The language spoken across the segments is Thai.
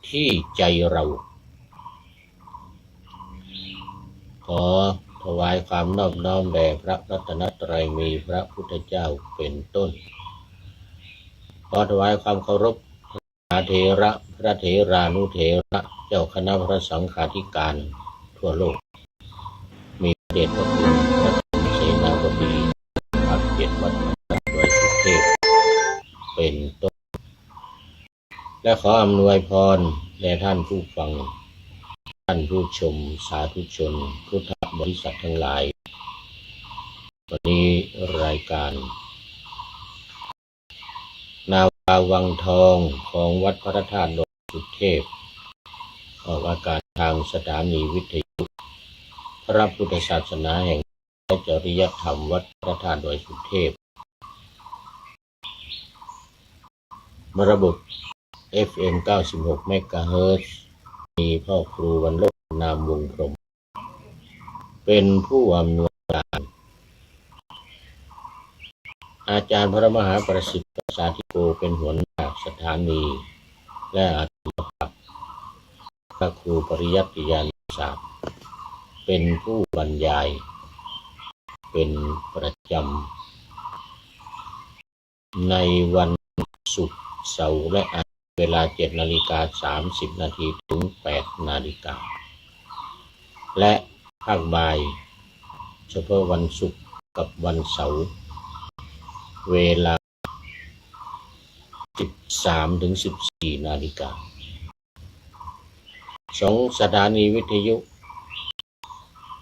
ที่ใจเราขอถวายความนอบน้อมแด่พระรัตนตรัยมีพระพุทธเจ้าเป็นต้นขอถวายความเคารพพระเถระพระเถรานุเถระเจ้าคณะพระสังฆาธิการทั่วโลกมีพระเดชพระคุณพระเสนาบดีพระเกียรติวัดโดยสุเทพเป็นต้นและขออำนวยพรแด่ท่านผู้ฟังท่านผู้ชมสาธุชนพุทธบริษัททั้งหลายวันนี้รายการนาวาวังทองของวัดพระธาตุดอยสุเทพออกอากาศทางสถานีวิทยุพระพุทธศาสนาแห่งและจริยธรรมวัดพระธาตุดอยสุเทพระบบ FM 96 เมกะเฮิรตซ์มีพ่อครูวรรณโรจน์นามวงพรหมเป็นผู้อำนวยการอาจารย์พระมหาประสิทธิ์สาธิโกเป็นหัวหน้าสถานีและอาจารย์พระครูปริยัติยานุศาสตร์เป็นผู้บรรยายเป็นประจำในวันศุกร์เสาร์และอาทิตย์เวลา 7:30 นาทีถึง 8 นาฬิกาและภาคบ่ายเฉพาะวันศุกร์กับวันเสาร์เวลา 13 ถึง 14 นาฬิกา2 สถานีวิทยุ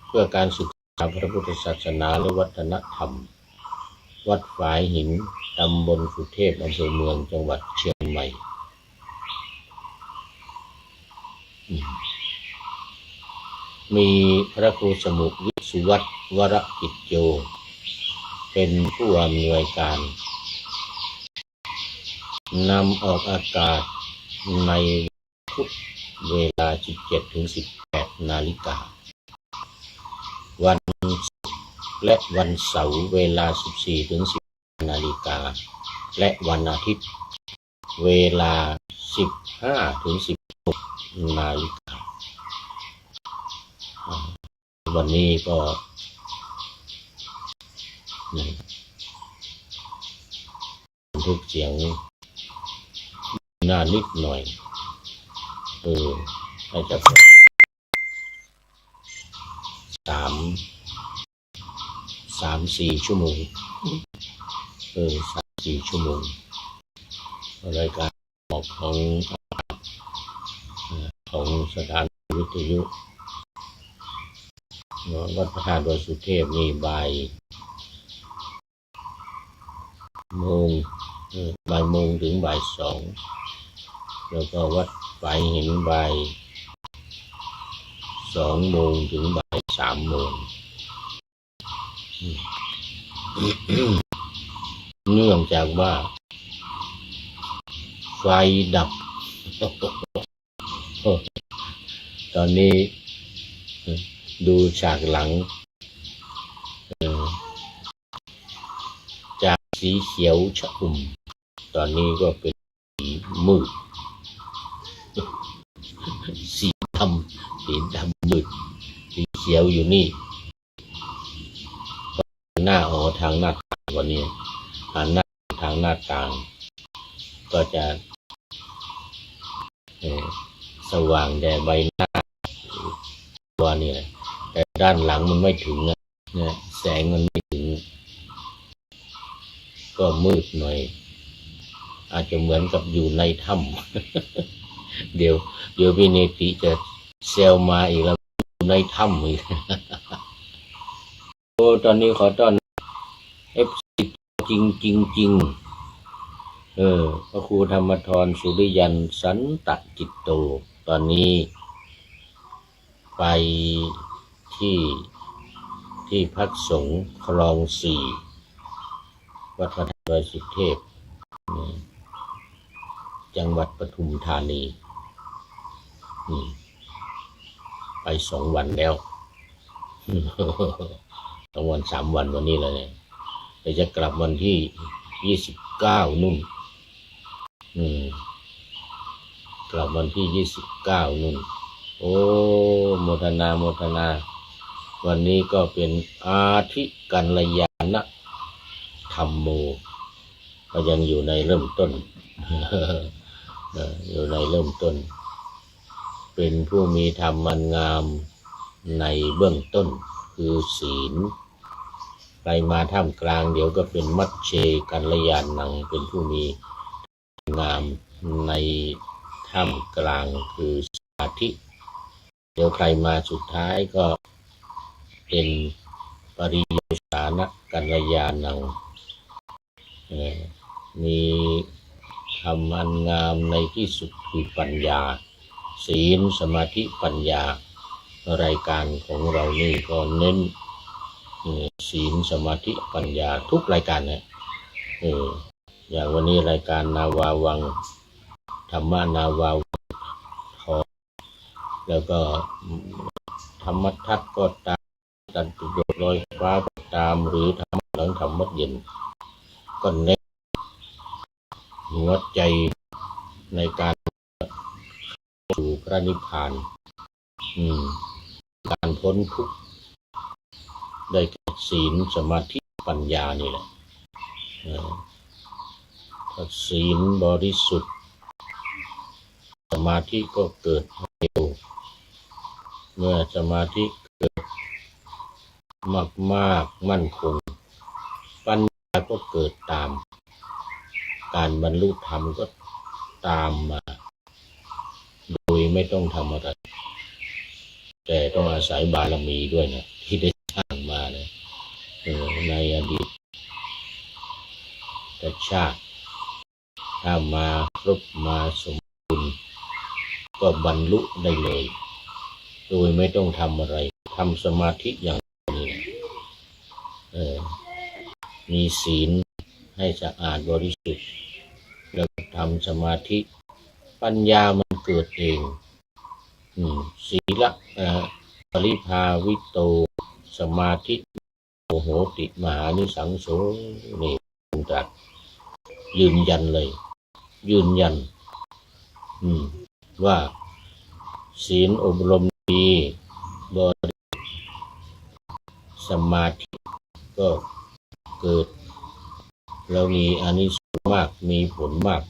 เพื่อการศึกษาพระพุทธศาสนาและวัฒนธรรมวัดฝายหินตำบลสุเทพอำเภอเมืองจังหวัดเชียงใหม่มีพระครูสมุวิสุวัฒน์วรกิจโยเป็นผู้อำนวยการนำออกอากาศในพุธเวลา 17 ถึง 18 นาฬิกาวันศุกร์และวันเสาร์เวลา 14 ถึง 15 นาฬิกาและวันอาทิตย์เวลา 15 ถึง 16 นาฬิกาวันนี้ก็บันทึกเสียงหน้านิดหน่อยให้จะ3-4 ชั่วโมง3-4 ชั่วโมงรายการออกของสถานีวิทยุวัดพระธาตุดอยสุเทพนี่บ่ายโมงถึงบ่าย 2แล้วก็วัดฝายหินบ่าย 2 โมงถึงบ่าย 3 โมงเนื่องจากว่าไฟดับตอนนี้ดูฉากหลังจากสีเขียวชอุ่มตอนนี้ก็เป็นสีมืดสีดำมืดสีเขียวอยู่นี่หน้าออกทางหน้าต่างวันนี้หันหน้าทางหน้าต่างก็จะสว่างแด่ใบหน้าตัวนี้แหละแต่ด้านหลังมันไม่ถึงนะแสงมันไม่ถึงก็มืดหน่อยอาจจะเหมือนกับอยู่ในถ้ำเดี๋ยวพี่เนติจะเซลมาอีกแล้วอยู่ในถ้ำอีกโอ้ตอนนี้ขอต้อนFC จริงพระครูธรรมธรสุริยันสันตจิตโตตอนนี้ไปที่พักสงฆ์คลอง 4วัดพระธาตุดอยสุเทพจังหวัดปทุมธานีไป2 วันแล้ว2 วัน 3 วันวันนี้แล้วเนี่ยเราจะกลับวันที่ 29 นู่น กลับวันที่29นู่นโอ้โมทนาโมทนาวันนี้ก็เป็นอาทิกัลยาณธรรมโมก็ยังอยู่ในเริ่มต้น อยู่ในเริ่มต้นเป็นผู้มีธรรมอันงามในเบื้องต้นคือศีลไปมาท่ามกลางเดี๋ยวก็เป็นมัชเชกัลยาณังเป็นผู้มีงามในท่ามกลางคือสมาธิเดี๋ยวใครมาสุดท้ายก็เป็นปริยสานกัลยาณังมีธรรมอันงามในที่สุดคือปัญญาศีลสมาธิปัญญารายการของเรานี่ก็เน้นศีลสมาธิปัญญาทุกรายการนะอย่างวันนี้รายการนาวาวังธรรมนาวาวังทองแล้วก็ธรรมทัศน์ก็ตามตันตุโดลอยฟ้าก็ตามหรือธรรมหลังธรรมวัดเย็นก็เน้นหัวใจในการสู่พระนิพพานการพ้นทุกข์ได้แก่ศีลสมาธิปัญญานี่แหละถ้าศีลบริสุทธิ์สมาธิก็เกิดเร็วเมื่อสมาธิเกิดมากมั่นคงปัญญาก็เกิดตามการบรรลุธรรมก็ตามมาโดยไม่ต้องทำอะไรแต่ต้องอาศัยบารมีด้วยนะที่ได้สร้างมานะในอดีตชาติถ้ามาครบมาสมบูรณ์ก็บรรลุได้เลยโดยไม่ต้องทำอะไรทำสมาธิอย่างนี้มีศีลให้สะอาดบริสุทธิ์แล้วทำสมาธิปัญญามันเกิดเองศีละปริภาวิโตสมาธิโอโหติมหานิสังโสนี่ตรัสยืนยันเลยยืนยันว่าศีลอบรมดีบริสมาธิก็เกิดแล้วมีอานิสงส์มากมีผลมาก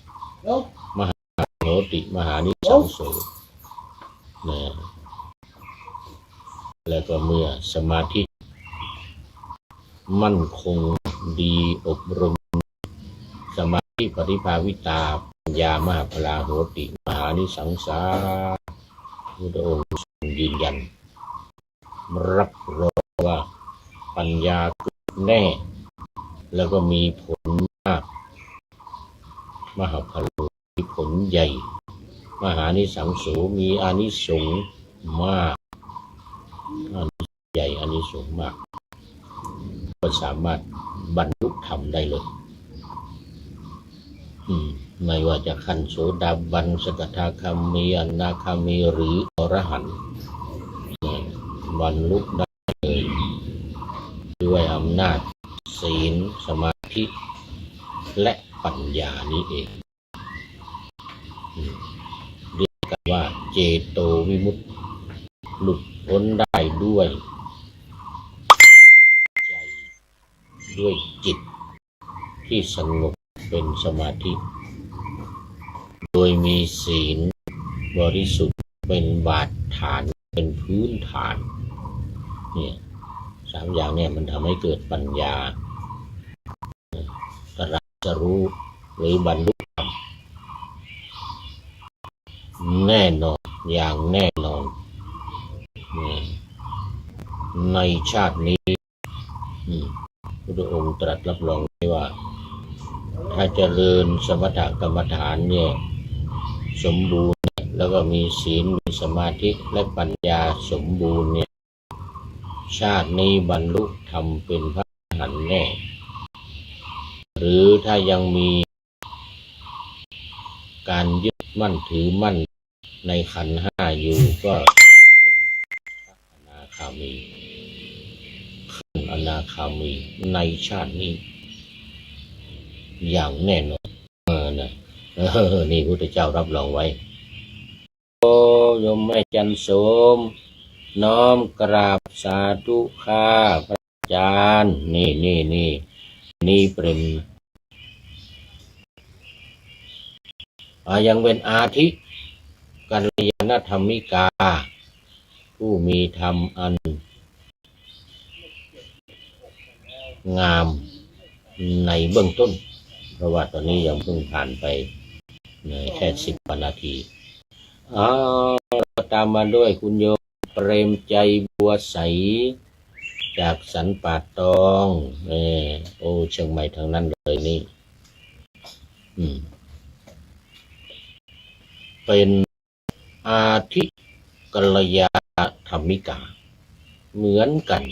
มหาโหติมหานิสังโสนะแล้วก็เมื่อสมาธิมั่นคงดีอบรมสมาธิปริภาวิตาปัญญามหาพลาโหติมหานิสังสาพุทธองค์ทรงยืนยันรับรองว่าปัญญาเกิดแน่แล้วก็มีผลมากมหาพลามีผลใหญ่มหานิสังโสมีอานิสงส์มากอานิสงส์ใหญ่อานิสงส์มากก็สามารถบรรลุธรรมได้เลยไม่ว่าจะขั้นโสดาบันสกทาคามีอนาคามีหรืออรหันต์บรรลุได้เลยด้วยอำนาจศีลสมาธิและปัญญานี้เองเรียกกันว่าเจโตวิมุตติหลุดพ้นได้ด้วยใจด้วยจิตที่สงบเป็นสมาธิโดยมีศีลบริสุทธิ์เป็นบาดฐานเป็นพื้นฐานเนี่ย3อย่างเนี่ยมันทำให้เกิดปัญญาตรัสรู้หรือบรรลุธรรมแน่นอนอย่างแน่นอนในชาตินี้พระองค์ตรัสรับรองไว้ว่าถ้าเจริญสมถกรรมฐานเนี่ยสมบูรณ์แล้วก็มีศีลมีสมาธิและปัญญาสมบูรณ์เนี่ยชาตินี้บรรลุธรรมเป็นพระอรหันต์แน่หรือถ้ายังมีการยึดมั่นถือมั่นในขันธ์5อยู่ก็เป็นพระอนาคามีขั้นอนาคามีในชาตินี้อย่างแน่นอนนะนี่พุทธเจ้ารับรองไว้ โยมแม่จันโสมน้อมกราบสาธุข้าพระอาจารย์นี่เป็นยังเป็นอาทิกัลยาณธรรมิกาผู้มีธรรมอันงามในเบื้องต้นเพราะว่าตอนนี้ยังเพิ่งผ่านไปแค่10 นาทีตามมาด้วยคุณโยมเปรมใจบัวใสจากสันป่าตองโอ้เชียงใหม่ทางนั้นเลยนี่เป็นอาทิกัลยาณธรรมิกาเหมือนกัน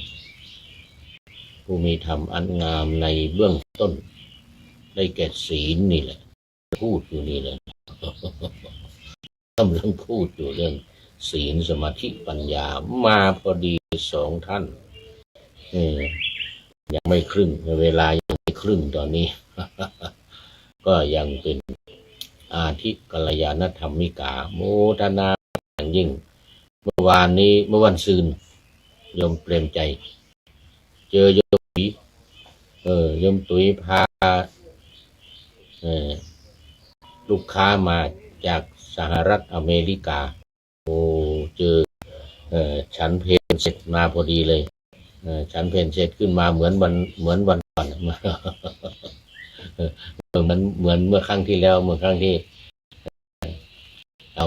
ผู้มีธรรมอันงามในเบื้องต้นได้แก่ศีลนี่แหละพูดอยู่นี่เลยกำลังพูดอยู่เรื่องศีลสมาธิปัญญามาพอดี2 ท่านยังไม่ครึ่งเวลายังไม่ครึ่งตอนนี้ ก็ยังเป็นอาทิกัลยาณธรรมิกาโมทนาอย่างยิ่งเมื่อวันซืนโยมเปรมใจเจอโยมตุ๋ยโยมตุ๋ยพาลูกค้ามาจากสหรัฐอเมริกาโอ้เจอฉันเพลเสร็จมาพอดีเลยฉันเพลเสร็จขึ้นมาเหมือนวันก่อนมันเหมือนเมื่อครั้งที่แล้วเมื่อครั้งที่เอา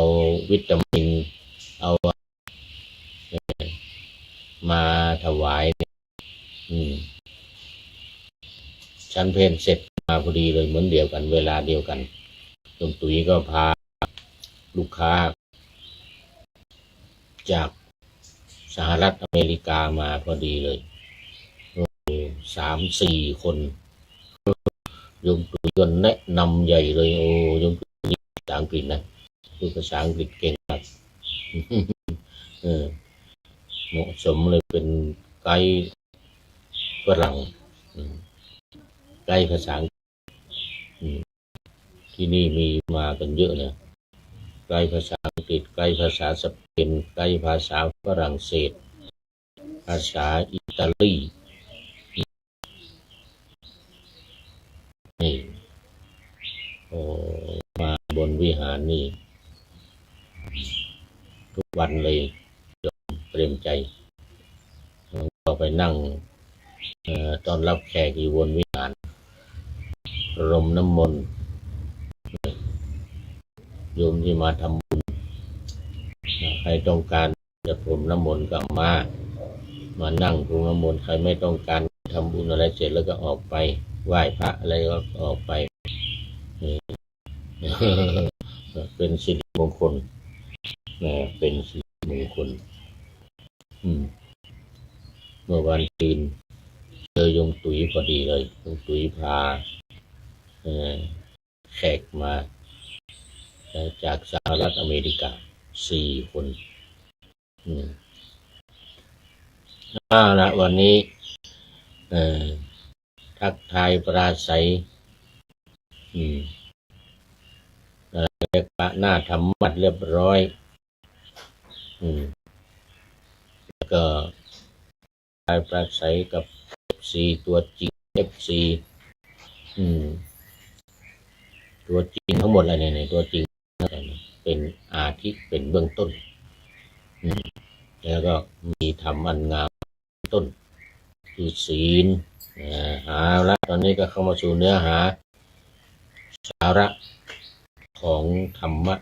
วิตามินเอามาถวายฉันเพลเสร็จมาพอดีเลยเหมือนเดียวกันเวลาเดียวกันโยมตุ๋ยก็พาลูกค้าจากสหรัฐอเมริกามาพอดีเลย3-4 คนโยมตุ๋ยก็แนะนำใหญ่เลยโอ้โยมตุ๋ยภาษาอังกฤษนะพูดภาษาอังกฤษเก่งมากเหมาะสมเลยเป็นไกด์ฝรั่งไกด์ภาษาอังกฤษที่นี่มีมากันเยอะนะไกด์ภาษาอังกฤษไกด์ภาษาสเปนไกด์ภาษาฝรั่งเศสภาษาอิตาลีนี่มาบนวิหารนี่ทุกวันเลยยอมเตรียมใจก็ไปนั่งตอนรับแขกอยู่บนวิหารรมน้ำมนต์โยมที่มาทำบุญใครต้องการจะพรมน้ำมนต์ก็มานั่งพรมน้ำมนต์ใครไม่ต้องการทำบุญอะไรเสร็จแล้วก็ออกไปไหว้พระอะไรก็ออกไปเป็นสิริมงคลเป็นสิริมงคลเมื่อวันซืนเจอโยมตุ๋ยพอดีเลยโยมตุ๋ยพาแขกมาจากสหรัฐอเมริกา4 คนละวันนี้ทักทายปราศัยหน้าธรรมะเรียบร้อยแล้วก็ทายปราศัยกับ FC ตัวจริง FC ตัวจริงทั้งหมดเลยเนี่ยตัวจริงเป็นอาทิเป็นเบื้องต้นแล้วก็มีธรรมอันงามต้นคือศีลละตอนนี้ก็เข้ามาสู่เนื้อหาสาระของธรรมะ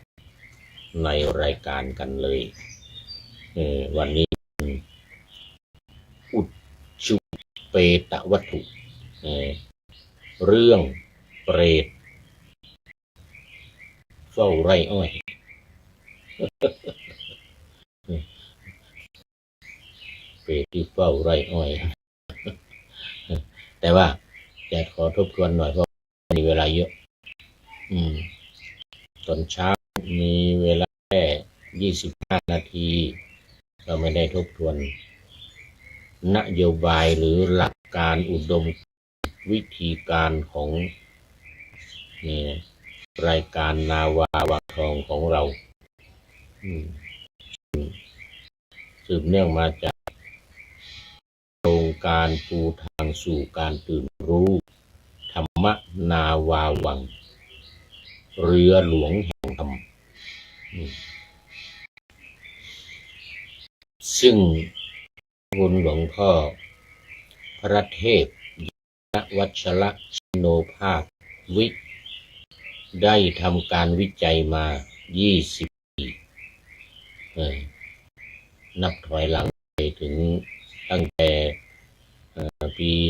ในรายการกันเลยวันนี้อุชุเปตวัตถุเรื่องเปรตเฝ้าไร่อ้อยเปรตที่เฝ้าไร่อ้อยแต่ว่าจะขอทบทวนหน่อยเพราะมีเวลาเยอะตอนเช้ามีเวลาแค่25 นาทีเราไม่ได้ทบทวนนโยบายหรือหลักการอุดมวิธีการของรายการนาวาวังทองของเรา สืบเนื่องมาจากโครงการปูทางสู่การตื่นรู้ธรรมนาวาวังเรือหลวงแห่งธรรมซึ่งคุณหลวงพ่อพระเทพวัชรชิโนภาควิได้ทำการวิจัยมา20 ปีนับถอยหลังไปถึงตั้งแต่ปี2567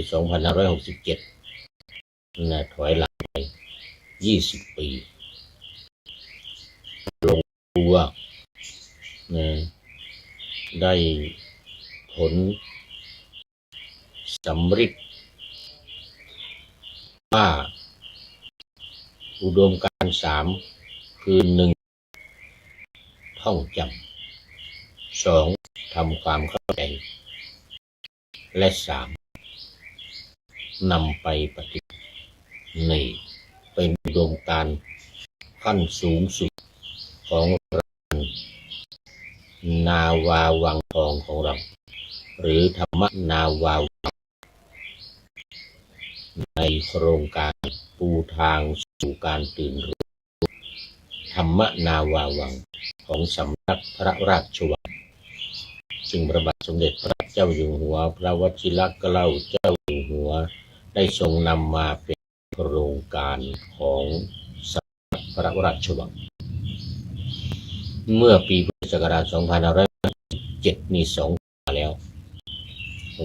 ถอยหลังไป20 ปีลงตัวได้ผลสำเร็จว่าอุดมการณ์3คือ1ท่องจำ2ทำความเข้าใจและ3นำไปปฏิบัตินี่เป็นอุดมการณ์ขั้นสูงสุดของนาวาวังทองของเราหรือธรรมนาวาวังในโครงการปูทางสู่การตื่นรู้ธรรมนาวาวังของสำนักพระราชวังซึ่งพระบาทสมเด็จพระเจ้าอยู่หัวพระวชิรเกล้าเจ้าอยู่หัวได้ทรงนำมาเป็นโครงการของสำนักพระราชวังเมื่อปีพุทธศักราช2507นี่2ปีแล้ว67 68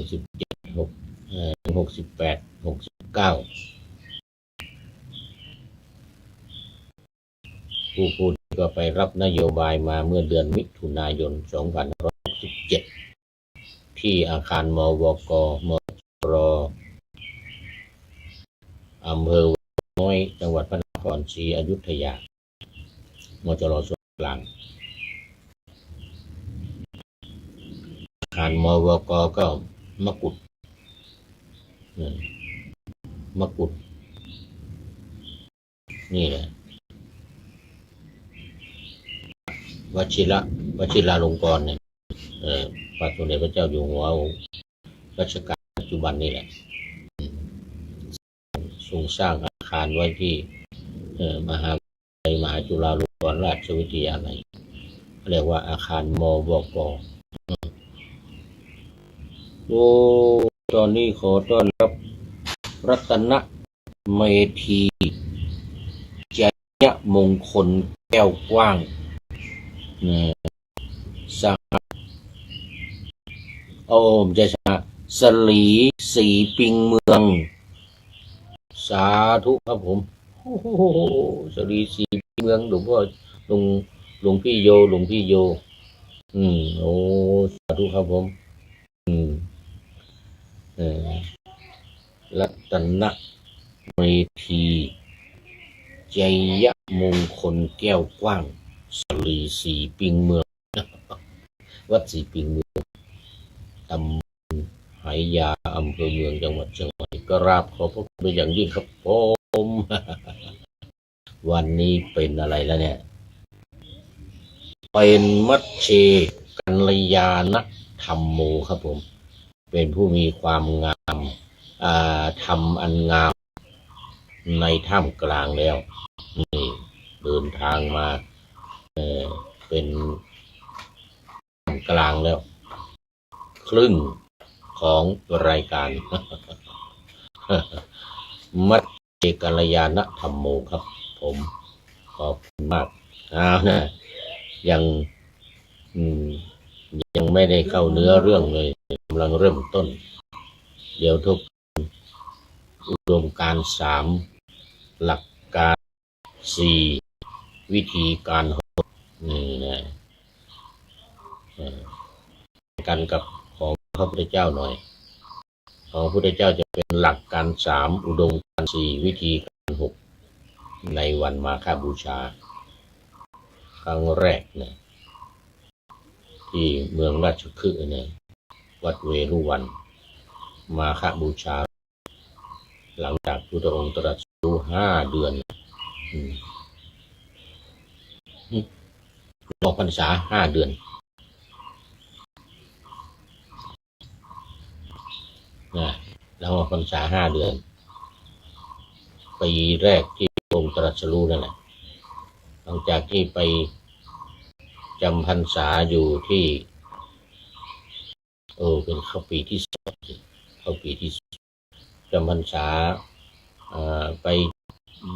69ผู้พูดก็ไปรับนโยบายมาเมื่อเดือนมิถุนายน2567ที่อาคารมวกมจรอำเภอน้อยจังหวัดพระนครศรีอยุธยามจรส่วนกลางอาคารมวกก็มกุฎนี่แหละวชิราลงกรณ์เนี่ยพระสมเด็จพระเจ้าอยู่หัวรัชกาลปัจจุบันนี่แหละทรงสร้างอาคารไว้ที่มหาวิทยาลัยมหาจุฬาลงกรณราชวิทยาลัยเรียกว่าอาคารมวกตอนนี้ขอต้อนรับรัตนเมธีชัยมงคลแก้วกว้างสสลีสีปิงเมืองสาธุครับผมสลีสีปิงเมืองหลวงพ่อหลวงพี่โยโอ้สาธุครับผมรัตนเมธีชัยมงคลแก้วกว้างสลีสีปิงเมืองวัดสีปิงเมืองตำบลไหยาอำเภอเมืองจังหวัดเชียงใหม่กราบขอบพระคุณเป็นอย่างยิ่งครับผมวันนี้เป็นอะไรแล้วเนี่ยเป็นมัชเชกัลยาณธรรมโมครับผมเป็นผู้มีความงามธรรมอันงามในท่ามกลางแล้วนี่เดินทางมาเป็นท่ามกลางแล้วครึ่งของรายการมัชเชกัลยาณธรรมโมครับผมขอบคุณมากนะยังไม่ได้เข้าเนื้อเรื่องเลยกำลังเริ่มต้นเดี๋ยวทบอุดมการณ์3หลักการ4วิธีการนี่นะกันกับของพระพุทธเจ้าหน่อยของพระพุทธเจ้าจะเป็นหลักการ3อุดมการณ์4วิธีการ6ในวันมาฆบูชาครั้งแรกเนี่ยที่เมืองราชคฤห์เนี่ยวัดเวรุวันมาฆบูชาหลังจากพุทธองค์ตรัสรู้5 เดือน ออกพรรษา5 เดือนนะแล้วออกพรรษา5 เดือนปีแรกที่องค์ตรัสรู้นั่นแหละหลังจากที่ไปจำพรรษาอยู่ที่เป็นเข้าปีที่2เข้าปีที่จำพรรษาไป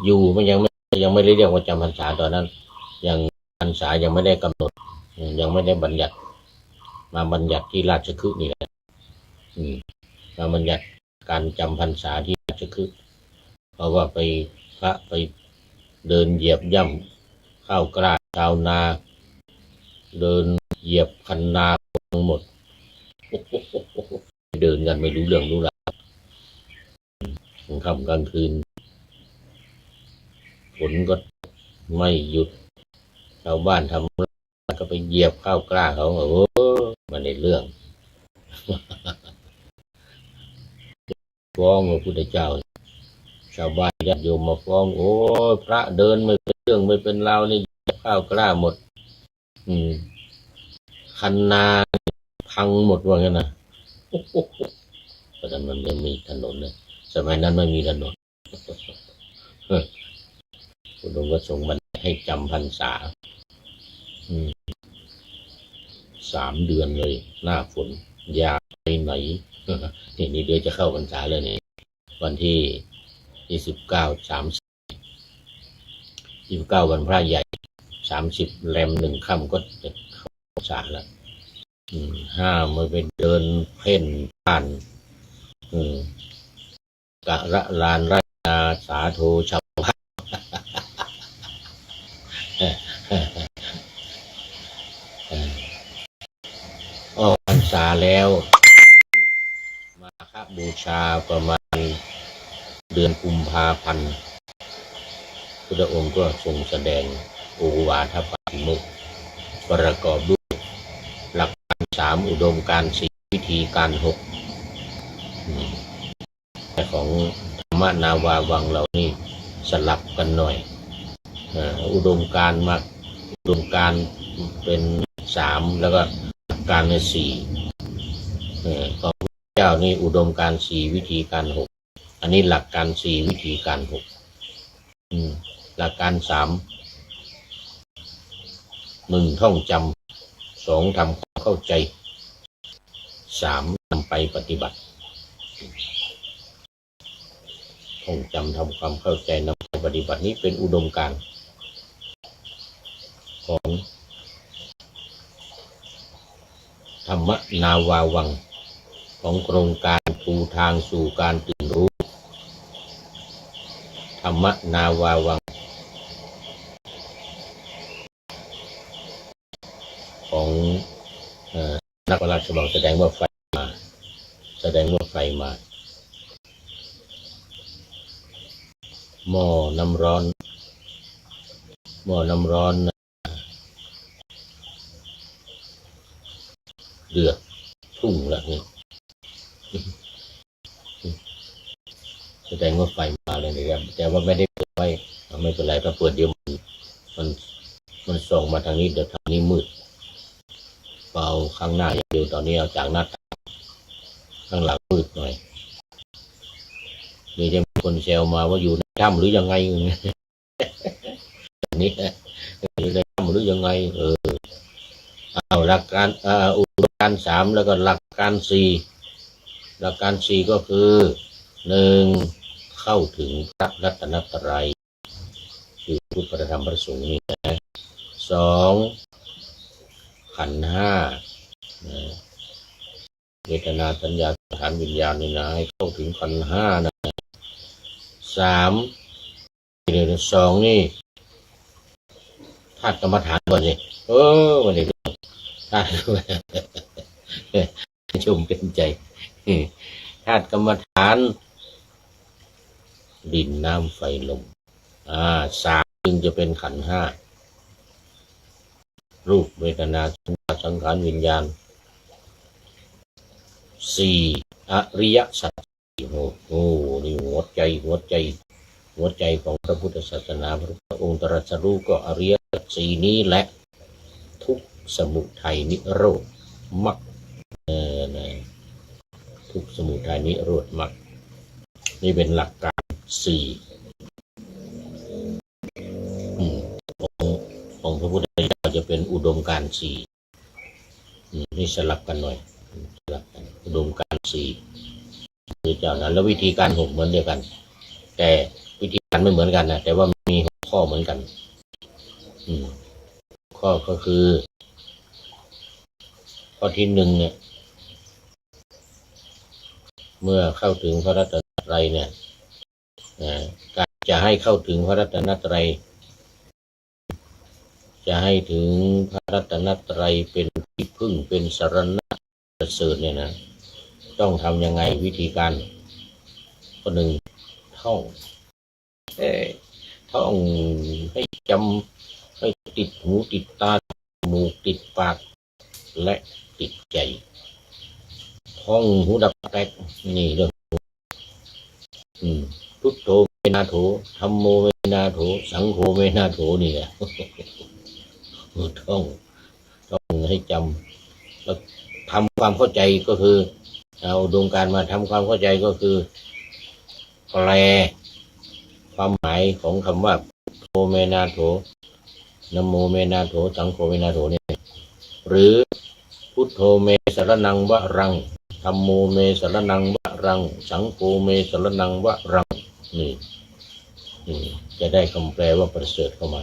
อยู่มันยังไม่ได้เรียกว่าจำพรรษาตอนนั้นยังพรรษายังไม่ได้กำหนดยังไม่ได้บัญญัติมาบัญญัติที่ราชคฤห์นี่แหละมาบัญญัติการจำพรรษาที่ราชคฤห์เพราะว่าไปพระไปเดินเหยียบย่ำข้าวกล้าชาวนาเดินเหยียบคันนาทั้งหมดเดินกันไม่รู้เรื่องรู้ราวกลางค่ำกลางคืนฝนก็ไม่หยุดชาวบ้านทำก็ไปเหยียบข้าวกล้าเขามันในเรื่องฟ้องพระพุทธเจ้าชาวบ้านญาติโยมมาฟ้องพระเดินไม่เป็นเรื่องไม่เป็นราวนี่ข้าวกล้าหมดคันนาพังหมดว่างั้นนะเพราะนั้นมันไม่มีถนนเลยสมัยนั้นไม่มีถนนพระองค์ก็ทรงบัญญัติให้จำพรรษา3 เดือนเลยหน้าฝนอย่าไปไหนนี่เดี๋ยวจะเข้าพรรษาเลยนี่วันที่29วันพระใหญ่30แรม1 ค่ำก็จะเข้าพรรษาแล้วห้ามไม่ไปเดินเพ่นผ่านกะระลานราชาสาโทชาวบ้านออกพรรษาแล้วมาฆบูชาประมาณเดือนกุมภาพันธ์พระองค์ก็ทรงแสดงโอวาทปาติโมกข์ประกอบด้วยหลักการ3อุดมการณ์4วิธีการ6แต่ของธรรมนาวาวังเรานี่สลับกันหน่อยอุดมการณ์มาอุดมการณ์เป็น3แล้วก็หลักการใน4ของพระเจ้านี่อุดมการณ์4วิธีการ6อันนี้หลักการ4วิธีการ6หลักการ3 1ท่องจำ2ทำความเข้าใจ3นำไปปฏิบัติท่องจำทำความเข้าใจนำไปปฏิบัตินี้เป็นอุดมการณ์ของธรรมนาวาวังของโครงการปูทางสู่การตื่นรู้ธรรมนาวาวังของนักปราชญ์บอกแสดงว่าไฟมาหม้อน้ำร้อนเดือดพุ่งแล้วนี่แสดงว่าไฟมาเลยนะครับแต่ว่าไม่ได้เปิดไว้ไม่เป็นไรถ้าเปิดเดี๋ยวมันส่องมาทางนี้เดี๋ยวทางนี้มืดเบาข้างหน้าอย่างเดียวตอนนี้เอาจากหน้าต่างข้างหลังมืดหน่อยนี่จะมีคนแซวมาว่าอยู่ในถ้ำหรือยังไงนี่อยู่ในถ้ำหรือยังไงเอาหลักการอุดมการณ์3แล้วก็หลักการ4ก็คือ1เข้าถึงพระรัตนตรัยคือพุทธธรรมพระสงฆ์นี่นะ2ขันธ์ 5เวทนาสัญญาสังขารวิญญาณนี่นะให้เข้าถึงขันธ์ 5นะ3เดี๋ยว2นี่ธาตุกรรมฐานก่อนสิวันนี้ธาตุชมเป็นใจธาตุกรรมฐานดินน้ำไฟลม3จึงจะเป็นขันธ์ 5รูปเวทนาสัญญาสังขารวิญญาณ4อริยสัจนี่หัวใจของพระพุทธศาสนาพระองค์ตรัสรู้ก็อริยสัจ4นี้แหละ สมุทัยนิโรธมรรคนะทุกข์สมุทัยนิโรธมรรคนี่เป็นหลักการสี่ของพระพุทธเจ้าจะเป็นอุดมการณ์สี่นี่สลับกันหน่อยสลับกันอุดมการณ์สี่พระพุทธเจ้านะแล้ววิธีการหกเหมือนเดียวกันแต่วิธีการไม่เหมือนกันนะแต่ว่ามีข้อเหมือนกันข้อก็คือข้อที่หนึ่งเนี่ยเมื่อเข้าถึงพระรัตนตรัยเนี่ยการจะให้เข้าถึงพระรัตนตรัยจะให้ถึงพระรัตนตรัยเป็นที่พึ่งเป็นสรณะประเสริฐเนี่ยนะต้องทำยังไงวิธีการข้อหนึ่งท่องให้จำให้ติดหูติดตาจมูกติดปากและติดใจท่องหูดับแตกนี่เรื่องพุทโธเมนาโถธัมโมเมนาโถสังโฆเมนาโถนี่แหละท่องให้จำแล้วทำความเข้าใจก็คือเอาดวงการมาทำความเข้าใจก็คือแปลความหมายของคำว่าโธเมนาโถนะโมเมนาโถสังโฆเมนาโถนี่หรือพุทโธเมสรนังวะรังธัมโมเมสรนังวะรังสังโฆเมสรนังวะรังนี่จะได้คำแปลว่าประเสริฐเข้ามา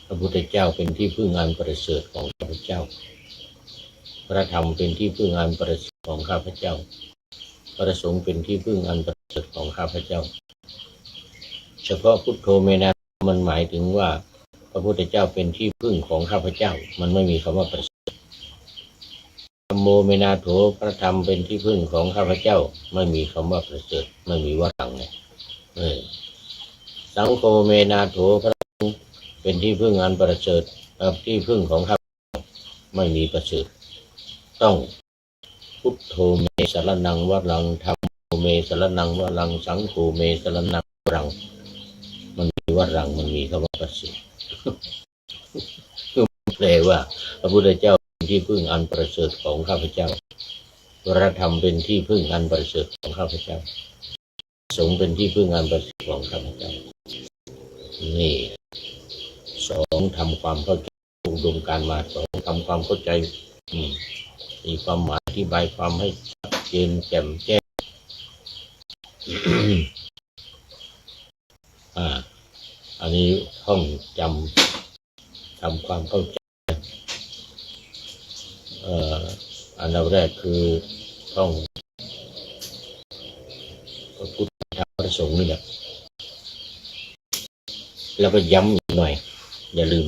พระพุทธเจ้าเป็นที่พึ่งอันประเสริฐของข้าพเจ้าพระธรรมเป็นที่พึ่งอันประเสริฐของข้าพเจ้าพระสงฆ์เป็นที่พึ่งอันประเสริฐของข้าพเจ้าเฉพาะพุทโธเมนาโถมันหมายถึงว่าพระพุทธเจ้าเป็นที่พึ่งของข้าพเจ้ามันไม่มีคำว่าประเสริฐธัมโมเมนาโถพระธรรมเป็นที่พึ่งของข้าพเจ้าไม่มีคำว่าประเสริฐไม่มีว่ารังไงสังโฆเมนาโถพระสงฆ์เป็นที่พึ่งอันประเสริฐที่พึ่งของข้าพเจ้าไม่มีประเสริฐต้องพุทโธเมสรนังวะรังธัมโมเมสรนังวะรังสังโฆเมสรนังวะรังมันมีวะรังมันมีคำว่าประเสริฐแปลว่าพระพุทธเจ้าเป็นที่พึ่งอันประเสริฐของข้าพเจ้าพระธรรมเป็นที่พึ่งอันประเสริฐของข้าพเจ้าสงฆ์เป็นที่พึ่งอันประเสริฐของข้าพเจ้านี่สองทำความเข้าใจอุดมการมาสองทำความเข้าใจมีความหมายอธิบายความให้ชัดเจนแจ่มแจ้งอันนี้ท่องจำทำความเข้าใจอันดับแรกคือท่องพระพุทธธรรมพระสงฆ์นี่แหละแล้วก็ย้ำอีกหน่อยอย่าลืม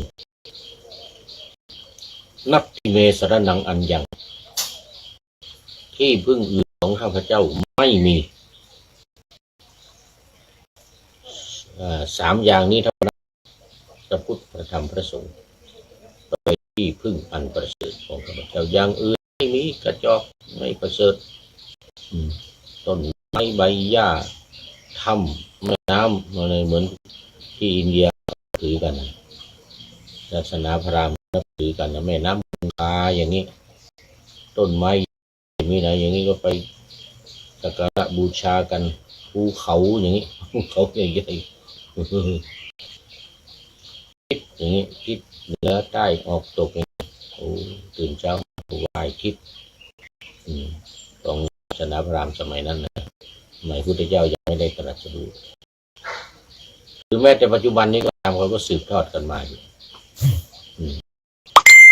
นับที่เมสรนังอันยังที่พึ่งอื่นของข้าพเจ้าไม่มีสามอย่างนี้เท่านั้นพระพุทธพระธรรมพระสงฆ์เป็นที่พึ่งอันประเสริฐของข้าพเจ้าอย่างอื่นไม่มีกระจอกไม่ประเสริฐต้นไม้ใบหญ้าถ้ำแม่น้ำอะไรเหมือนที่อินเดียถือกันศาสนาพราหมณ์นับถือกันแม่น้ำคงคาอย่างนี้ต้นไม้มีไหนอย่างนี้ก็ไปสักการะบูชากันภูเขาอย่างนี้ภูเขาใหญ่ๆทิศอย่างนี้ทิศเหนือใต้ออกตกอย่างนี้ตื่นเช้าไหว้ทิศของศาสนาพราหมณ์สมัยนั้นนะสมัยพุทธเจ้ายังไม่ได้ตรัสรู้หรือแม้แต่ปัจจุบันนี้ก็ตามเขาก็สืบทอดกันมาอยู่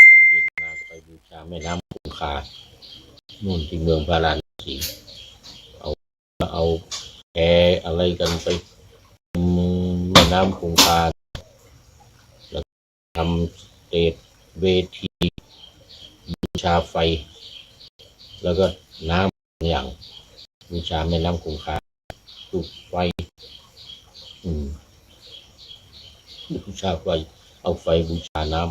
ตอนเย็นมาไปบูชาแม่น้ำคงคานู่นที่เมืองพาราณสีเอาแกอะไรกันไปแม่น้ำคงคาแล้วทำสเตจเวทีบูชาไฟแล้วก็น้ำอย่างบูชาแม่น้ำคงคาจุดไฟบูชาไฟเอาไฟบูชาน้ำ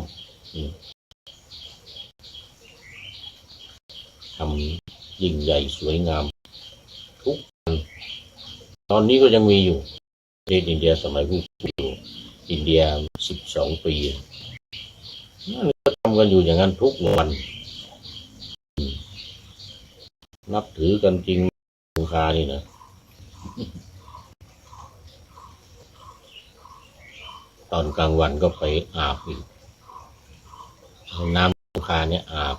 ทำยิ่งใหญ่สวยงามทุกวันตอนนี้ก็ยังมีอยู่ประเทศอินเดียสมัยผู้อยู่อินเดีย12 ปีนั่นก็ ำกันอยู่อย่างนั้นทุกวันนับถือกันจริงคงคานี่นะตอนกลางวันก็ไปอาบอีกน้ำคงคาเนี่ยอาบ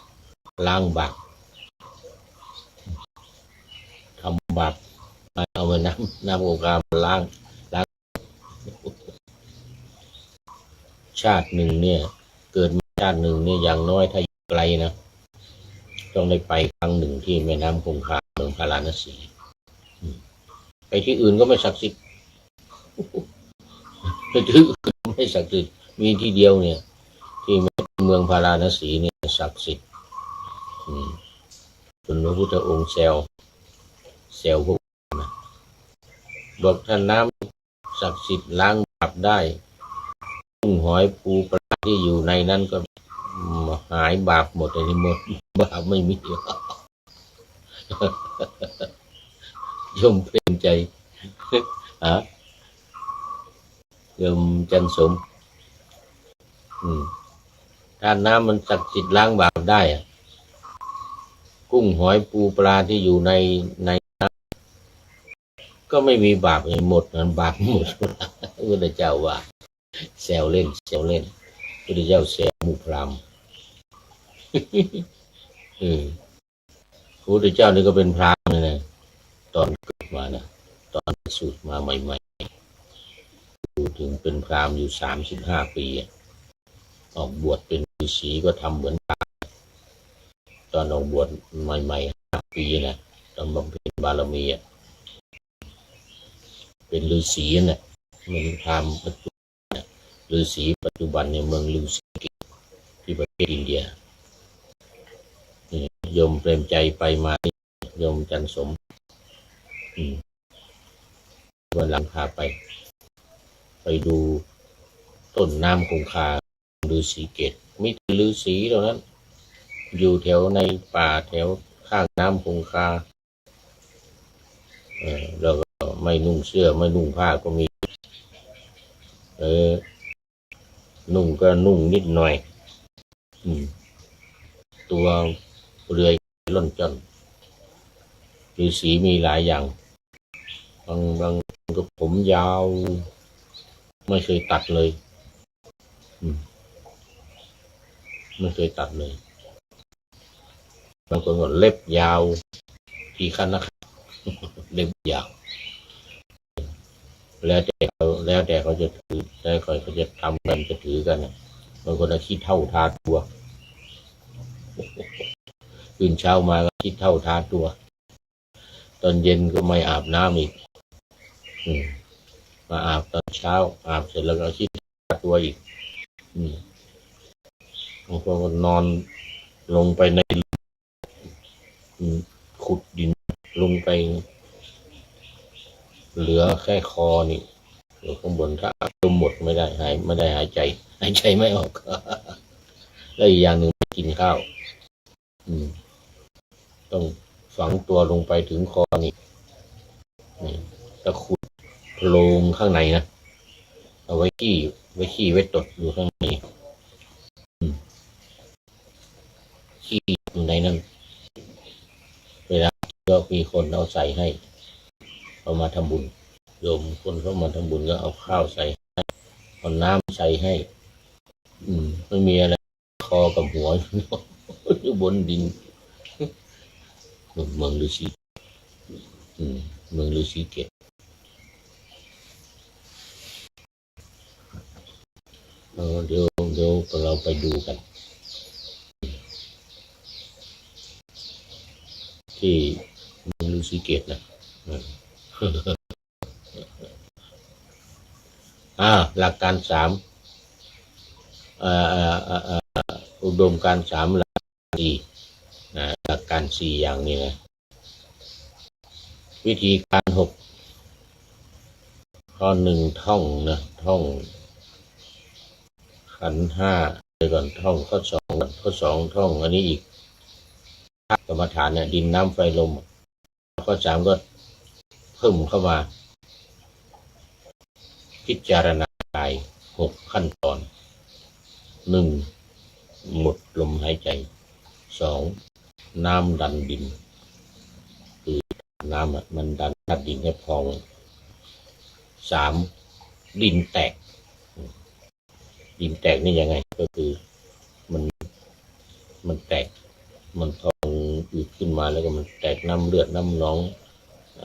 ล้างบาปทำบาปเอาไปน้ำคงคามาล้างชาติหนึ่งเนี่ยเกิดมาชาติหนึ่งเนี่ยอย่างน้อยถ้าอยู่ไกลนะต้องได้ไปครั้งหนึ่งที่แม่น้ำคงคาเมืองพาราณสีไปที่อื่นก็ไม่ศักดิ์สิทธิ์ไปที่อื่นไม่ศักดิ์สิทธิ์มีที่เดียวเนี่ยที่เมืองพาราณสีเนี่ยศักดิ์สิทธิ์จนพระพุทธองค์แซวพวกนะบอกท่านน้ำศักดิ์สิทธิ์ล้างบาปได้กุ้งหอยปูปลาที่อยู่ในนั้นก็หายบาปหมดเลยหมดบาปไม่มียมเปลี่ยนใจยมจันสมถ้าน้ำมันศักดิ์สิทธิ์ล้างบาปได้กุ้งหอยปูปลาที่อยู่ในน้ำก็ไม่มีบาปหมดนั้นบาปหมดพระเจ้าว่าแซวเล่นพระเจ้าแซวมุพรามพระพุทธเจ้านี่ก็เป็นพราหมณ์นะตอนเกิดมานะตอนสูตรมาใหม่ๆถึงเป็นพราหมณ์อยู่35 ปีออกบวชเป็นฤาษีก็ทำเหมือนกันตอนออกบวชใหม่ๆ5 ปีนะตอนบำเพ็ญบารมีเป็นฤาษีนะมันพราหมณ์ปัจจุบันฤาษีปัจจุบันในเมืองฤาษีที่ประเทศอินเดียโยมเปรมใจไปมาโยมจันสมวันหลังพาไปดูต้นน้ำคงคาฤาษีเกตมีฤาษีเหล่านั้นอยู่แถวในป่าแถวข้างน้ำคงคาแล้วก็ไม่นุ่งเสื้อไม่นุ่งผ้าก็มีนุ่งก็นุ่งนิดหน่อยตัวเรือยล่นจนฤาษีมีหลายอย่างบางก็ผมยาวไม่เคยตัดเลยไม่เคยตัดเลยบางคนก็เล็บยาวที่ขั้นนะเล็บยาวแล้วแต่เขาจะถือแล้วเขาจะทำกันจะถือกันบางคนขี้เท่าทาตัวตื่นเช้ามาก็ขี้เท่าทาตัวตอนเย็นก็ไม่อาบน้ำอีกมาอาบตอนเช้าอาบเสร็จแล้วก็ขี้ทาตัวอีกบางคนก็นอนลงไปในขุดดินลงไปเหลือแค่คอนี่อยู่ข้างบนถ้าลมหมดไม่ได้หายใจไม่ออกแล้วอีกอย่างหนึ่งไม่กินข้าวต้องฝังตัวลงไปถึงคอนี่ตะขุดโพรงข้างในนะเอาไว้ขี้ไว้ตดอยู่ข้างในขี้อยู่ในนั้นเวลาก็มีคนเอาใส่ให้เอามาทำบุญโยมคนเข้ามาทำบุญก็เอาข้าวใส่ให้เอาน้ำใส่ให้ไม่มีอะไรคอกับหัวอยู่บนดินเมืองฤาษีเมืองฤาษีเกตเดี๋ยวเราไปดูกันที่เมืองฤาษีเกตนะหลักการ3อุดมการ3หลัก4หลักการ4อย่างนี้นะวิธีการ6ข้อ1ท่องนะท่องขันธ์5ไปก่อนท่องข้อ2ข้อ2ท่องอันนี้อีกกรรมฐานเนี่ยดินน้ำไฟลมข้อ3ก็เพิ่มเข้ามาพิจารณากาย6ขั้นตอน1 หมดลมหายใจสองน้ำดันดินคือน้ำมันดันดินให้พองสามดินแตกนี่ยังไงก็คือมันแตกมันพองอืดขึ้นมาแล้วก็มันแตกน้ำเลือดน้ำหนอง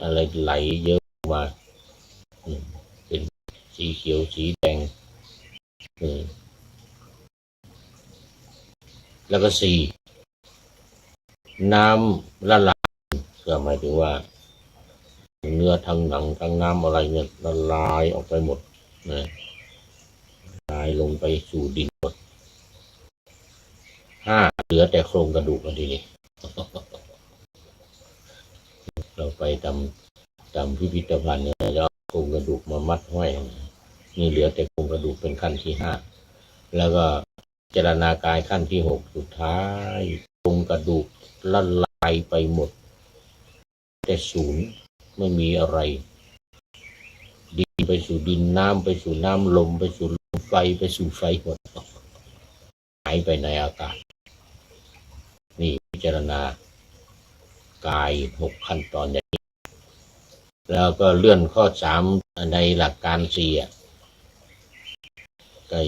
อะไรไหลเยอะมาเป็นสีเขียวสีแดงแล้วก็สี่น้ำละลายก็หมายถึงว่าเนื้อทั้งหนังทั้งน้ำอะไรเนี่ยละลายออกไปหมดนะละลายลงไปสู่ดินหมดห้าเหลือแต่โครงกระดูกทีนี้ เราไปตามพิพิธภัณฑ์เนี่ยเราโครงกระดูกมามัดห้อยนี่เหลือแต่โครงกระดูกเป็นขั้นที่ห้าแล้วก็เจรณากายขั้นที่หกสุดท้ายโครงกระดูกละลายไปหมดแต่ศูนย์ไม่มีอะไรดินไปสู่ดินน้ำไปสู่น้ำลมไปสู่ลมไฟไปสู่ไฟหมดหายไปในอากาศนี่พิจารณากาย6ขั้นตอนอย่างนี้แล้วก็เลื่อนข้อ3ในหลักการ4ไก่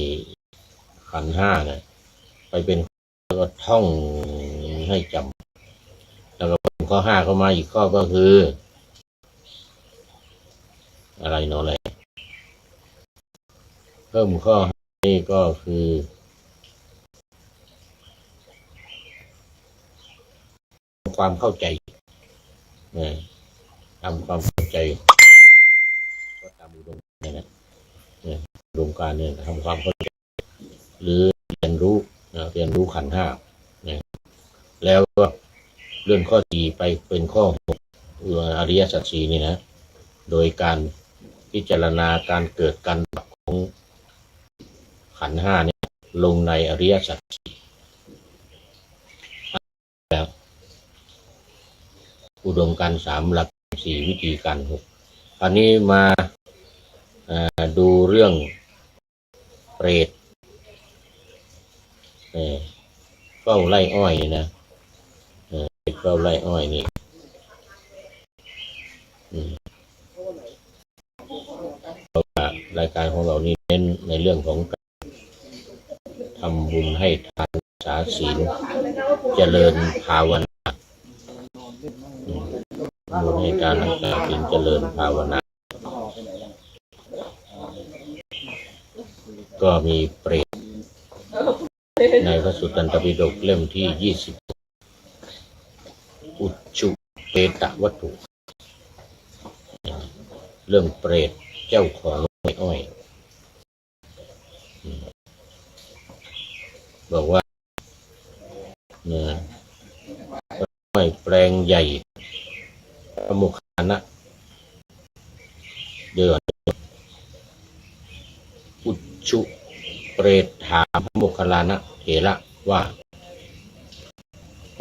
ขันธ์5นะไปเป็นแล้วก็ท่องให้จำแล้วก็ข้อ5เข้ามาอีกข้อก็คืออะไรเนาะอะไรเพิ่มข้อนี้ก็คือความเข้าใจทำความเข้าใจก็ตามอุดมเนี่ยนะอุดมการเนี่ยทำความเข้าใจหรือเรียนรู้ขันธ์5แล้วก็เลื่อนข้อ4ไปเป็นข้อ6อริยสัจ4นี่นะโดยการพิจารณาการเกิดการดับของขันธ์5เนี่ยลงในอริยสัจแล้วอุดมการณ์3หลัก4วิธีการ6คราวนี้มาดูเรื่องเปรตเฝ้าไร่อ้อยนะเฝ้าไร่อ้อยนี่เพราะว่ารายการของเรานี่เน้นในเรื่องของการทำบุญให้ทานรักษาศีลเจริญภาวนาบุญให้ทานรักษาศีลเจริญภาวนาก็มีเปรตในพระสุตตันตปิฎกเล่มที่20อุจจุเปตวัตถุเรื่องเปรตเจ้าของไร่อ้อยบอกว่าอ้อยแปลงใหญ่พระโมคคัลลานะเดือดอุจจุเปรตถามพระโมคคัลลานะเถระว่า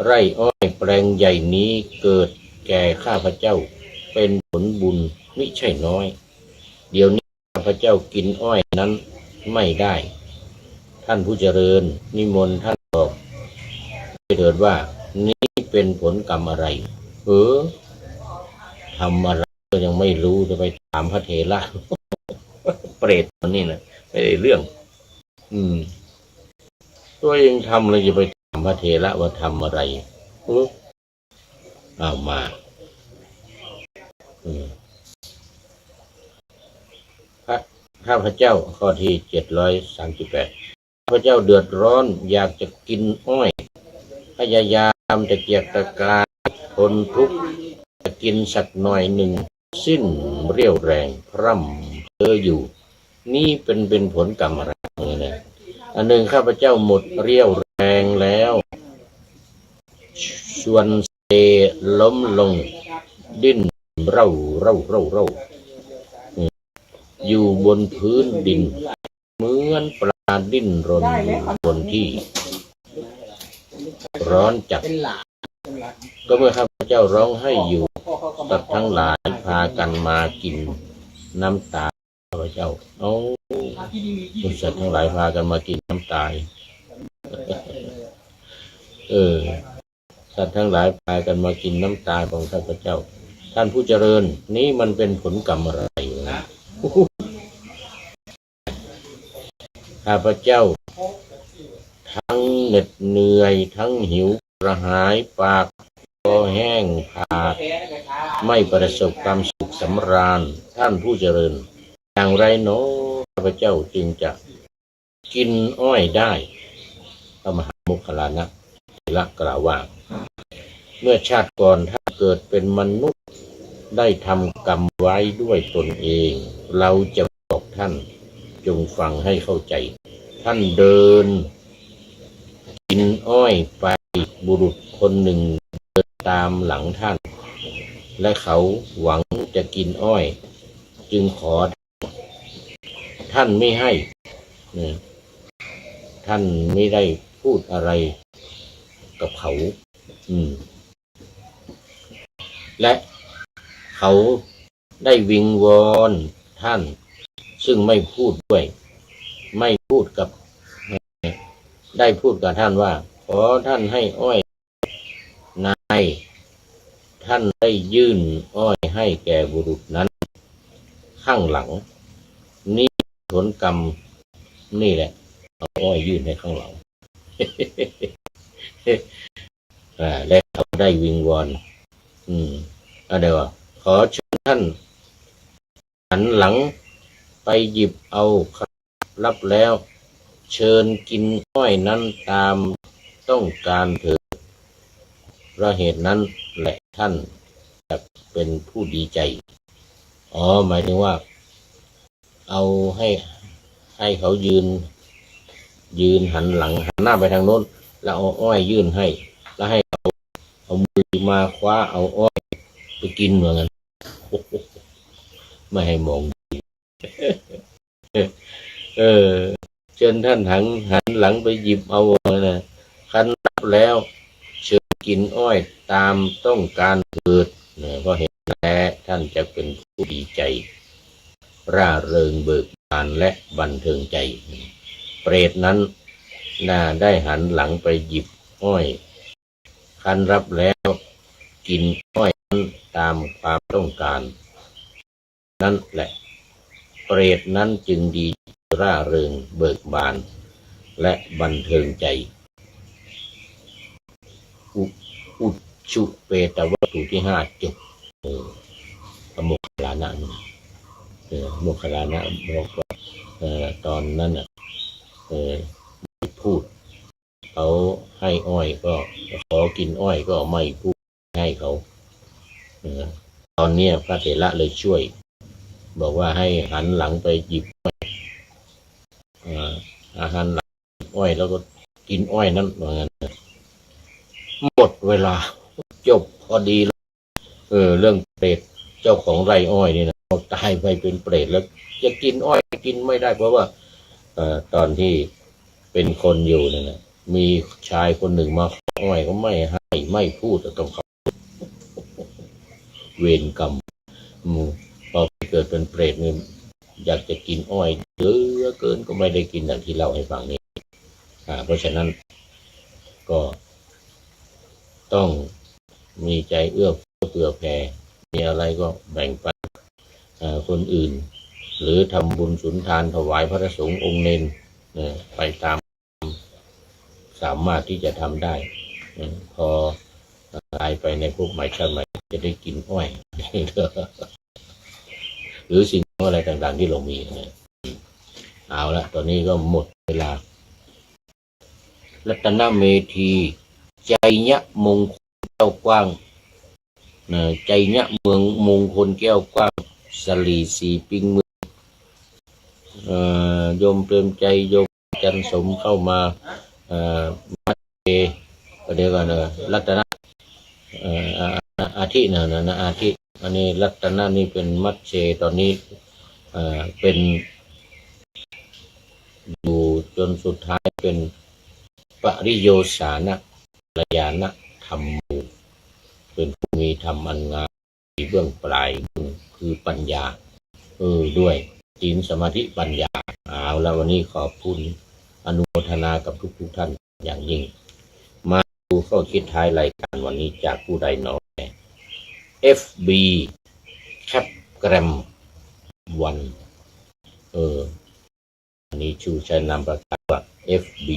ไร่อ้อยแปลงใหญ่นี้เกิดแก่ข้าพเจ้าเป็นผลบุญมิใช่น้อยเดี๋ยวนี้ข้าพเจ้ากินอ้อยนั้นไม่ได้ท่านผู้เจริญนิมนต์ท่านบอกเถิดว่านี้เป็นผลกรรมอะไรทำอะไรก็ยังไม่รู้จะไปถามพระเถระเปรตคนนี้นะไม่ได้เรื่องตัวเองทำเลยจะไปถามพระเถระว่าทำอะไรเอามาข้าพเจ้าข้อที่738ข้าพเจ้าเดือดร้อนอยากจะกินอ้อยพยายามจะเกียกตะกายทนทุกข์จะกินสักหน่อยหนึ่งสิ้นเรี่ยวแรงพร่ำเพ้ออยู่นี่เป็นผลกรรมอะไรเนี่ยอันหนึ่งข้าพเจ้าหมดเรี่ยวแรงแล้วชวนเซล้มลงดิ้นเร่าอยู่บนพื้นดินเหมือนปลาดิ้นรนบนที่ร้อนจัดก็เมื่อข้าพเจ้าร้องให้อยู่สัตว์ทั้งหลายพากันมากินน้ำตาข้าพเจ้าสัตว์ทั้งหลายพากันมากินน้ำตา เออสัตว์ทั้งหลายพากันมากินน้ำตาของข้าพเจ้าท่านผู้เจริญนี้มันเป็นผลกรรมอะไรนะข้าพเจ้าทั้งเหน็ดเหนื่อยทั้งหิวกระหายปากคอแห้งผากไม่ประสบความสุขสำราญท่านผู้เจริญอย่างไรเนาะข้าพเจ้าจึงจะกินอ้อยได้พระมหาโมคคัลลานะเถระกล่าวว่าเมื่อชาติก่อนถ้าเกิดเป็นมนุษย์ได้ทำกรรมไว้ด้วยตนเองเราจะบอกท่านจงฟังให้เข้าใจท่านเดินกินอ้อยไปบุรุษคนหนึ่งเดินตามหลังท่านและเขาหวังจะกินอ้อยจึงขอท่านไม่ให้ท่านไม่ได้พูดอะไรกับเขาและเขาได้วิงวอนท่านซึ่งไม่พูดด้วยไม่พูดกับได้พูดกับท่านว่าขอท่านให้อ้อยนายท่านได้ยื่นอ้อยให้แก่บุรุษนั้นข้างหลังนี่ผลกรรมนี่แหละเอาอ้อยยื่นให้ข้างหลัง และเขาได้วิงวอนอะไรวะขอเชิญท่านหันหลังไปหยิบเอารับแล้วเชิญกินอ้อยนั้นตามต้องการเถิดเพราะเหตุนั้นแหละท่านจะเป็นผู้ดีใจหมายถึงว่าเอาให้เขายืนหันหลังหันหน้าไปทางโน้นแล้วเอาอ้อยยื่นให้แล้วให้เอามือมาคว้าเอาอ้อยไปกินเหมือนกันไม่ให้มองเชิญท่านหันหลังไปหยิบเอานะคันรับแล้วเชิญกินอ้อยตามต้องการเถิดเพราะเห็นแล้วท่านจะเป็นผู้ดีใจร่าเริงเบิกบานและบันเทิงใจเปรตนั้นได้หันหลังไปหยิบอ้อยคันรับแล้วกินอ้อยนั้นตามความต้องการนั่นแหละเปรตนั้นจึงดีร่าเริงเบิกบานและบันเทิงใจอุชุเปตวัตถุที่5จบโมคคัลลานะโมคคัลลานะบอกว่าตอนนั้นไม่พูดเขาให้อ้อยก็ขอกินอ้อยก็ไม่พูดให้เขาตอนนี้พระเถระเลยช่วยบอกว่าให้หันหลังไปหยิบอ้อยหันหลังหยิบอ้อยแล้วก็กินอ้อยนั้นว่างั้นหมดเวลาจบพอดีเรื่องเปรตเจ้าของไร่อ้อยนี่นะเขาตายไปเป็นเปรตแล้วจะกินอ้อยกินไม่ได้เพราะว่าตอนที่เป็นคนอยู่นั่นนะมีชายคนหนึ่งมาขออ้อยก็ไม่ให้ไม่พูดต้องเขาเวรกรรมพอเกิดเป็นเปรตเนี่ยอยากจะกินอ้อยเยอะเกินก็ไม่ได้กินอย่างที่เล่าให้ฟังนี้เพราะฉะนั้นก็ต้องมีใจเอื้อเฟื้อแผ่มีอะไรก็แบ่งปันคนอื่นหรือทำบุญสุนทานถวายพระสงฆ์องค์เนรไปตามสามารถที่จะทำได้พอตายไปในภพใหม่ชาติใหม่จะได้กินอ้อยหรือสิ่งอะไรต่างๆที่เรามีเอาละตอนนี้ก็หมดเวลารัตนเมธีใจยะมงคลแก้วกว้างใจยะเมืองมงคลแก้วกว้างสลีสีปิงเมืองโยมเปรมใจโยมจันสมเข้ามามัดเเดี๋ยวกันรัตนะอาทินะอาทิอันนี้รัตนะนี่เป็นมัดเชตอนนี้เป็นอยู่จนสุดท้ายเป็นปริโยสานะกัลยาณธรรมเป็นผู้มีธรรมอันงามเบื้องปลายคือปัญญาด้วยศีลสมาธิปัญญาเอาแล้ววันนี้ขอบคุณอนุโมทนากับทุกท่าน อย่างยิ่งมาดูข้อคิดท้ายรายการวันนี้จากผู้ใดหนอFB แคปแกรมวันอันนี้ชูใช้นามประกาศว่า FB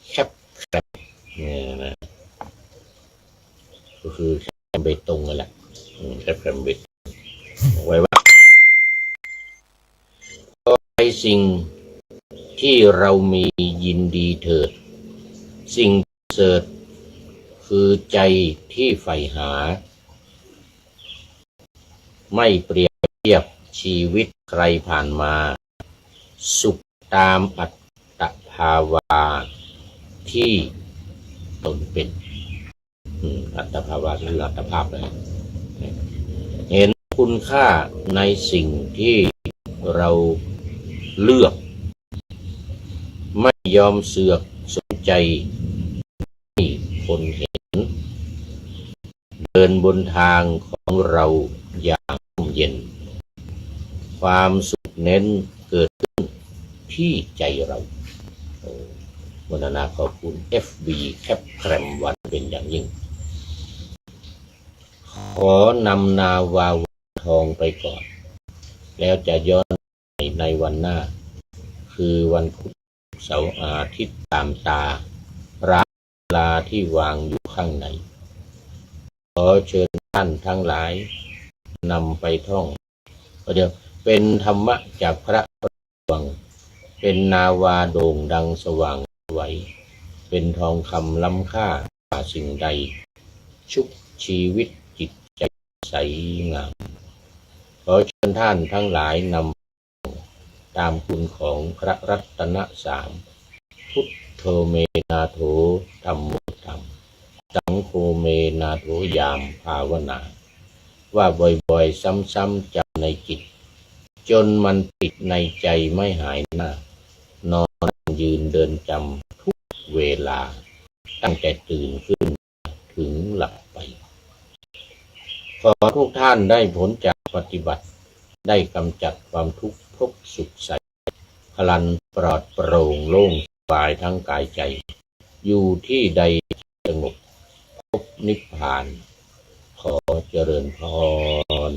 แคปแกรมเนี่ยนะก็คือแคปเบตงนั่นแหละแคปแกรมเบตงไว้ว่าก็ในสิ่งที่เรามียินดีเถิดสิ่งประเสริฐคือใจที่ใฝ่หาไม่เปรียบเทียบชีวิตใครผ่านมาสุขตามอัตตภาวะที่ตนเป็นอัตภาวะคืออัตภาพเลยเห็นคุณค่าในสิ่งที่เราเลือกไม่ยอมเสือกสนใจให้คนเห็นเดินบนทางของเราอย่างเย็นความสุขเน้นเกิดขึ้นที่ใจเราวรรณนาขอบคุณ FB แคปแครมวันเป็นอย่างยิ่งขอนำนาวาทองไปก่อนแล้วจะย้อนในวันหน้าคือวันพุธเสาร์อาทิตย์ตามตาราเวลาที่วางอยู่ข้างในขอเชิญท่านทั้งหลายนำไปท่องเดี๋ยวเป็นธรรมะจากพระวังเป็นนาวาโด่งดังสว่างไว้เป็นทองคำล้ำค่ากว่าสิ่งใดชุบชีวิตจิตใจใสงามขอเชิญท่านทั้งหลายนำตามคุณของพระรัตนสามพุทโธเมนาโถธัมโมธัมสังโฆเมนาโถยามภาวนาว่าบ่อยๆซ้ำๆจำในจิตจนมันติดในใจไม่หายหน้านอนยืนเดินจำทุกเวลาตั้งแต่ตื่นขึ้นถึงหลับไปขอทุกท่านได้ผลจากปฏิบัติได้กำจัดความทุกข์พบสุขใสพลันปลอดโปร่งโล่งสบายทั้งกายใจอยู่ที่ใดสงบพบนิพพานขอเจริญพร